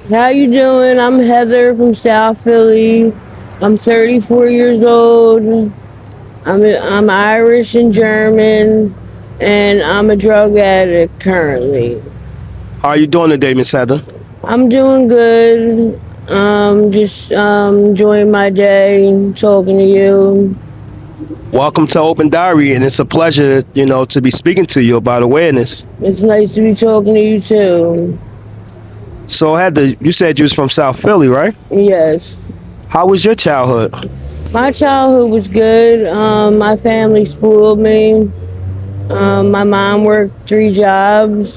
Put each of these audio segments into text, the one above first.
How you doing? I'm Heather from South Philly. I'm 34 years old. I'm Irish and German, and I'm a drug addict currently. How are you doing today, Miss Heather? I'm doing good. Just enjoying my day, talking to you. Welcome to Open Diary, and it's a pleasure, to be speaking to you about awareness. It's nice to be talking to you too. So, Heather, you said you was from South Philly, right? Yes. How was your childhood? My childhood was good. My family spoiled me. My mom worked 3 jobs.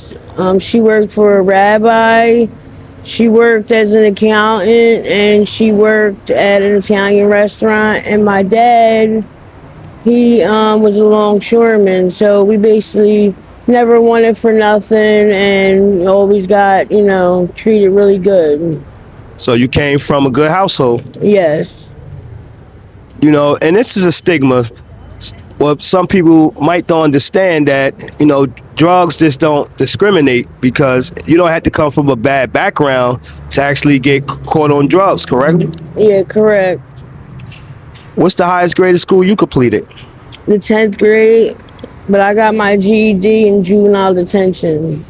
She worked for a rabbi. She worked as an accountant, and she worked at an Italian restaurant. And my dad, he was a longshoreman. So we basically never wanted for nothing and always got, treated really good. So, you came from a good household, Yes. and this is a stigma. Well, some people might don't understand that, drugs just don't discriminate because you don't have to come from a bad background to actually get caught on drugs, correct? Yeah, correct. What's the highest grade of school you completed? The 10th grade, but I got my GED in juvenile detention.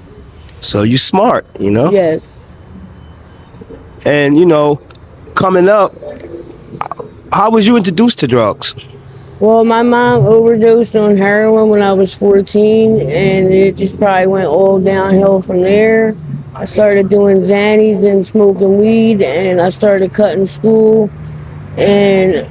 So, you smart. Yes. And, coming up, how was you introduced to drugs? Well, my mom overdosed on heroin when I was 14, and it just probably went all downhill from there. I started doing Xannies and smoking weed, and I started cutting school. And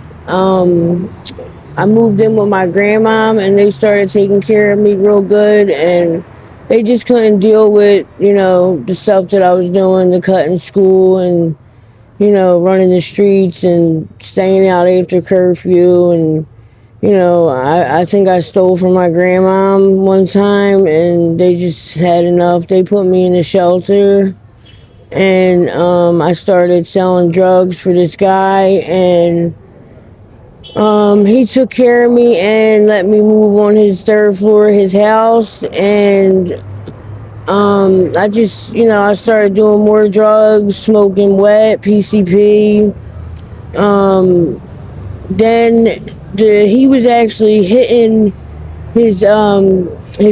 I moved in with my grandmom, and they started taking care of me real good. And they just couldn't deal with, the stuff that I was doing, the cutting school, and running the streets and staying out after curfew and I think I stole from my grandmom one time and they just had enough. They put me in a shelter and I started selling drugs for this guy and he took care of me and let me move on his third floor of his house and I just, I started doing more drugs, smoking wet, PCP. Then he was actually hitting his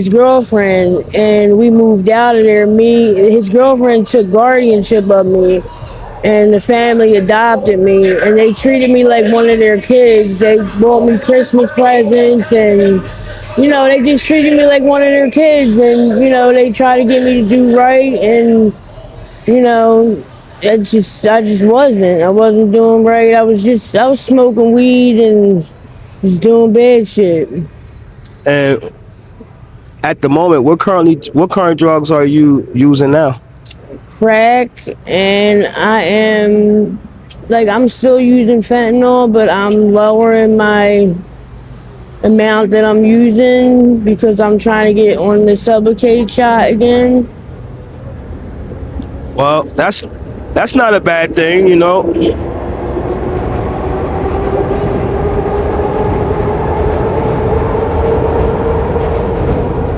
girlfriend, and we moved out of there. His girlfriend took guardianship of me, and the family adopted me, and they treated me like one of their kids. They bought me Christmas presents, and they just treated me like one of their kids, and they tried to get me to do right, and you know, I just wasn't. I wasn't doing right. I was smoking weed and just doing bad shit. And at the moment, what current drugs are you using now? Crack, and I'm still using fentanyl, but I'm lowering my amount that I'm using because I'm trying to get on the Sublocade shot again. Well, that's not a bad thing.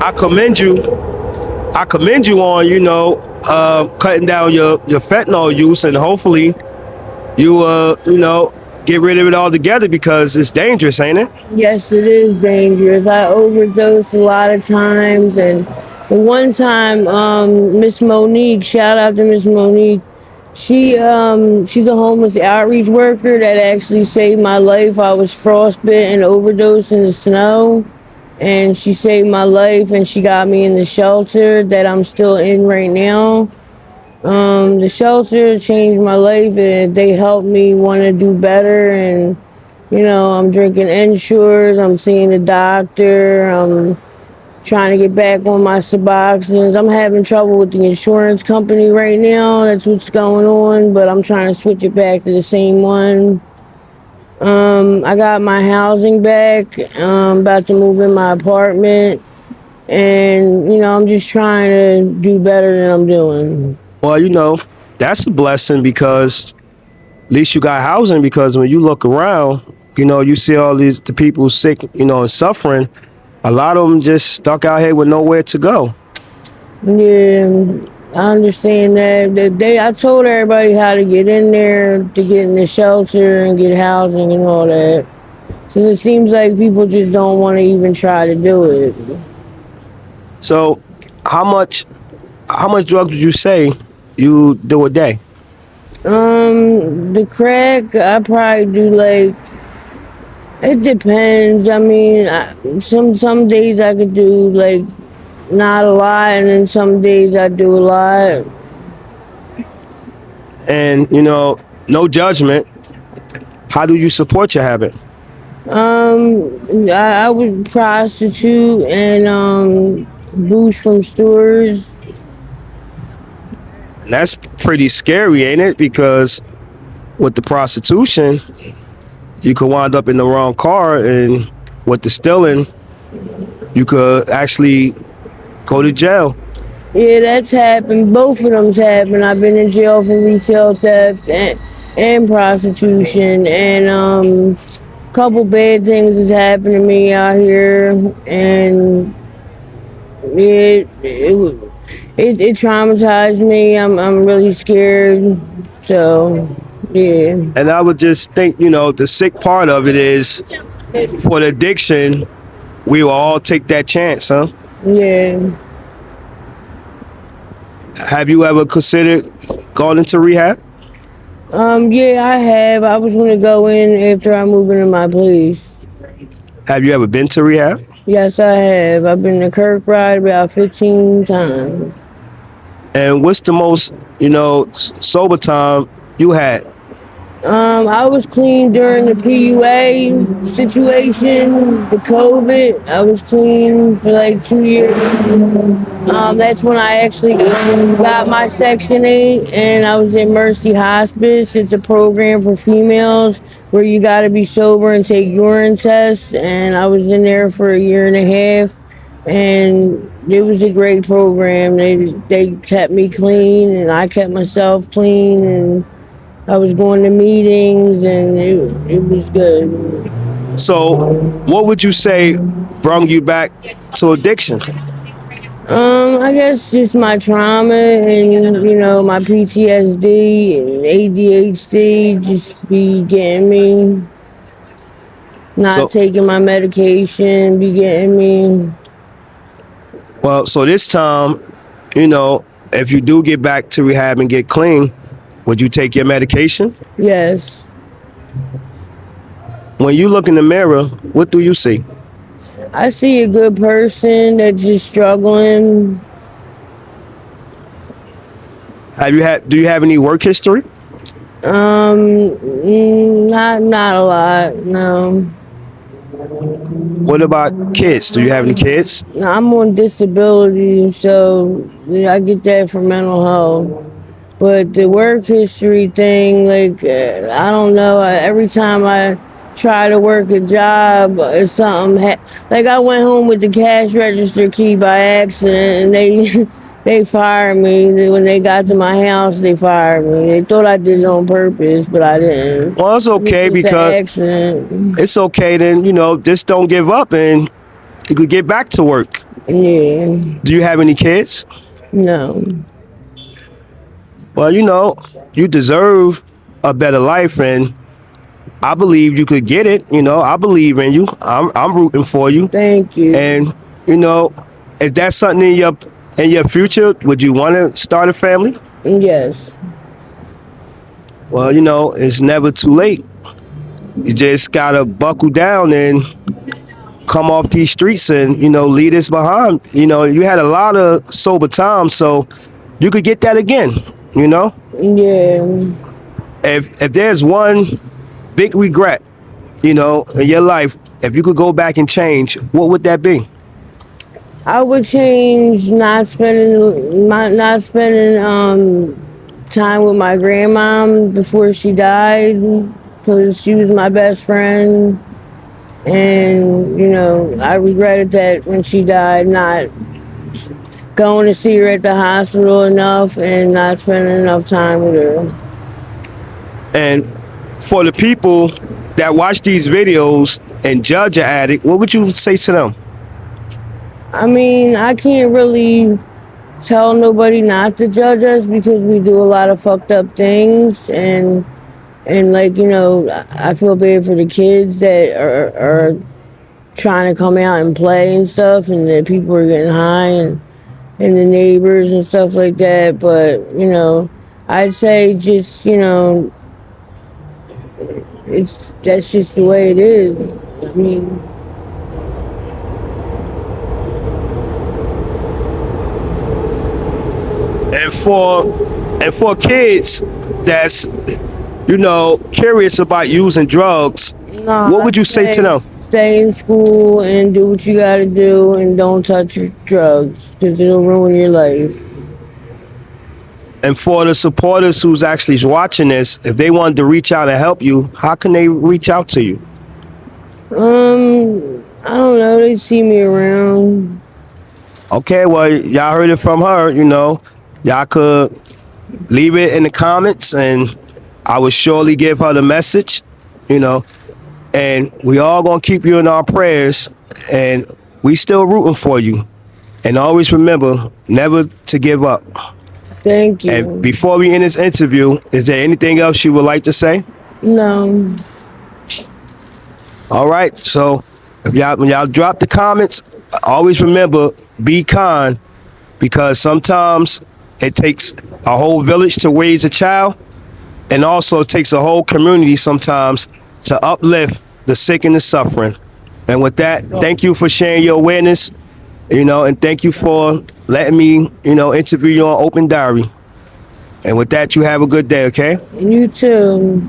I commend you. I commend you on cutting down your fentanyl use, and hopefully you get rid of it altogether because it's dangerous, ain't it? Yes, it is dangerous. I overdosed a lot of times, and the one time, Miss Monique, shout out to Miss Monique. She's a homeless outreach worker that actually saved my life. I was frostbitten and overdosed in the snow, and she saved my life, and she got me in the shelter that I'm still in right now. The shelter changed my life, and they helped me want to do better. And I'm drinking Ensures. I'm seeing the doctor. I'm trying to get back on my Suboxones. I'm having trouble with the insurance company right now. That's what's going on, but I'm trying to switch it back to the same one. I got my housing back. I'm about to move in my apartment, and I'm just trying to do better than I'm doing. Well, that's a blessing because at least you got housing. Because when you look around, you see all the people sick, and suffering. A lot of them just stuck out here with nowhere to go. Yeah, I understand that. I told everybody how to get in there, to get in the shelter and get housing and all that. So it seems like people just don't want to even try to do it. So, how much drugs would you say you do a day? The crack, I probably do like. It depends. I mean, some days I could do like not a lot, and then some days I do a lot. And no judgment. How do you support your habit? I would prostitute and booze from stores. And that's pretty scary, ain't it? Because with the prostitution, you could wind up in the wrong car, and with the stealing, you could actually go to jail. Yeah, that's happened. Both of them's happened. I've been in jail for retail theft and prostitution, and couple bad things has happened to me out here, and it traumatized me. I'm really scared. So yeah. And I would just think, the sick part of it is for the addiction, we will all take that chance, huh? Yeah. Have you ever considered going into rehab? Yeah, I have. I was gonna go in after I move into my place. Have you ever been to rehab? Yes, I have. I've been to Kirkbride about 15 times. And what's the most, sober time you had? I was clean during the PUA situation, the COVID. I was clean for like 2 years. That's when I actually got my Section 8, and I was in Mercy Hospice. It's a program for females where you got to be sober and take urine tests. And I was in there for a year and a half, and it was a great program. They kept me clean, and I kept myself clean, and I was going to meetings, and it was good. So, what would you say brought you back to addiction? I guess just my trauma and my PTSD and ADHD just be getting me. Not So, taking my medication be getting me. well, so this time, if you do get back to rehab and get clean, would you take your medication? Yes. When you look in the mirror, what do you see? I see a good person that's just struggling. Do you have any work history? Not a lot, no. What about kids? Do you have any kids? I'm on disability, so I get that for mental health. But the work history thing, like, I don't know. Every time I try to work a job, it's something. Like, I went home with the cash register key by accident, and they fired me. When they got to my house, they fired me. They thought I did it on purpose, but I didn't. Well, it's okay because accident. it's okay. Then just don't give up, and you could get back to work. Yeah. Do you have any kids? No. Well, you deserve a better life, and I believe you could get it. I believe in you. I'm rooting for you. Thank you. And is that something in your future? Would you want to start a family? Yes. Well, it's never too late. You just gotta buckle down and come off these streets and leave this behind. You had a lot of sober times, so you could get that again. Yeah. If there's one big regret, in your life, if you could go back and change, what would that be? I would change not spending time with my grandmom before she died, because she was my best friend, and I regretted that when she died, not going to see her at the hospital enough and not spending enough time with her. And for the people that watch these videos and judge an addict, what would you say to them? I mean, I can't really tell nobody not to judge us because we do a lot of fucked up things, and like, you know, I feel bad for the kids that are trying to come out and play and stuff, and that people are getting high, and the neighbors and stuff like that. But you know, I'd say just, you know, that's just the way it is. I mean, And for kids that's, you know, curious about using drugs, nah, what would you I'd say to say them? stay in school and do what you gotta do, and don't touch your drugs because it'll ruin your life. And for the supporters who's actually watching this, if they wanted to reach out and help you, how can they reach out to you? I don't know. They see me around. Okay, well, y'all heard it from her, you know. Y'all could leave it in the comments and I will surely give her the message, you know. And we all gonna keep you in our prayers and we still rooting for you. And always remember, never to give up. Thank And you. before we end this interview, is there anything else you would like to say? No. All right, so if y'all when y'all drop the comments, always remember, be kind, because sometimes it takes a whole village to raise a child, and also it takes a whole community sometimes to uplift the sick and the suffering. And with that, thank you for sharing your awareness, you know, and thank you for letting me, you know, interview you on Open Diary. And with that, you have a good day, okay? You too.